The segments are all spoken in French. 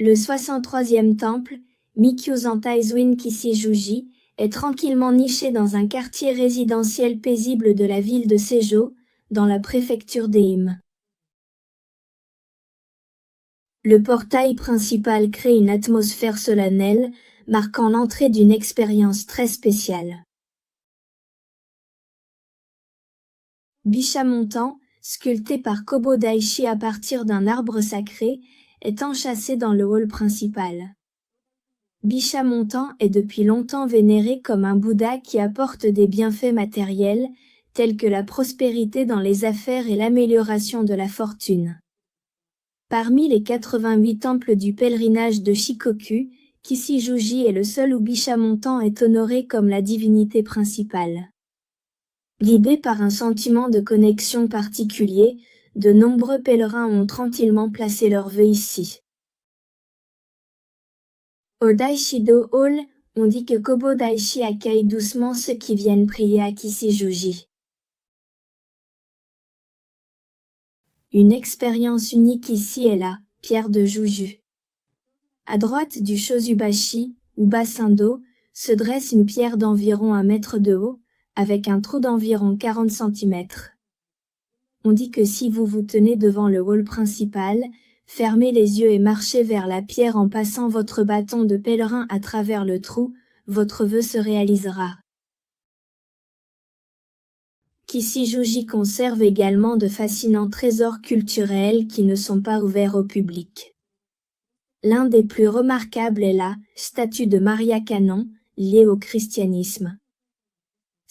Le 63e temple, Mikyo-Zantai-Zwin Kishi-Juji, est tranquillement niché dans un quartier résidentiel paisible de la ville de Seijo, dans la préfecture d'Ehime. Le portail principal crée une atmosphère solennelle, marquant l'entrée d'une expérience très spéciale. Bishamontan, sculpté par Kobo Daishi à partir d'un arbre sacré, est enchâssé dans le hall principal. Bishamontan est depuis longtemps vénéré comme un Bouddha qui apporte des bienfaits matériels, tels que la prospérité dans les affaires et l'amélioration de la fortune. Parmi les 88 temples du pèlerinage de Shikoku, Kishi-Juji est le seul où Bishamontan est honoré comme la divinité principale. Guidés par un sentiment de connexion particulier, de nombreux pèlerins ont tranquillement placé leurs vœux ici. Au Daishido Hall, on dit que Kobo Daishi accueille doucement ceux qui viennent prier à Kishi-Juji. Une expérience unique ici est la pierre de Juju. À droite du Shozubashi, ou bassin d'eau, se dresse une pierre d'environ 1 mètre de haut, avec un trou d'environ 40 cm. On dit que si vous vous tenez devant le hall principal, fermez les yeux et marchez vers la pierre en passant votre bâton de pèlerin à travers le trou, votre vœu se réalisera. Kishi-Juji conserve également de fascinants trésors culturels qui ne sont pas ouverts au public. L'un des plus remarquables est la statue de Maria Cannon, liée au christianisme.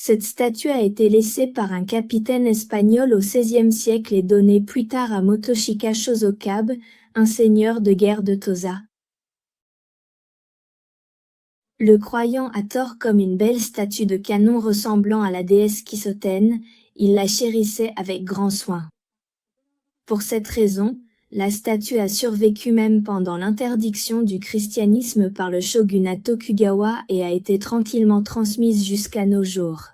Cette statue a été laissée par un capitaine espagnol au XVIe siècle et donnée plus tard à Motoshika Shozokabe, un seigneur de guerre de Tosa. Le croyant a tort comme une belle statue de canon ressemblant à la déesse Kisotene, il la chérissait avec grand soin. Pour cette raison, la statue a survécu même pendant l'interdiction du christianisme par le shogunat Tokugawa et a été tranquillement transmise jusqu'à nos jours.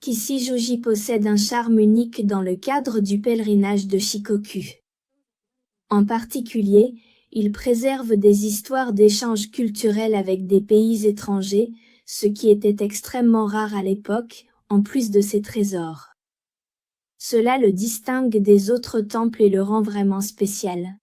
Kishi-Juji possède un charme unique dans le cadre du pèlerinage de Shikoku. En particulier, il préserve des histoires d'échanges culturels avec des pays étrangers, ce qui était extrêmement rare à l'époque, en plus de ses trésors. Cela le distingue des autres temples et le rend vraiment spécial.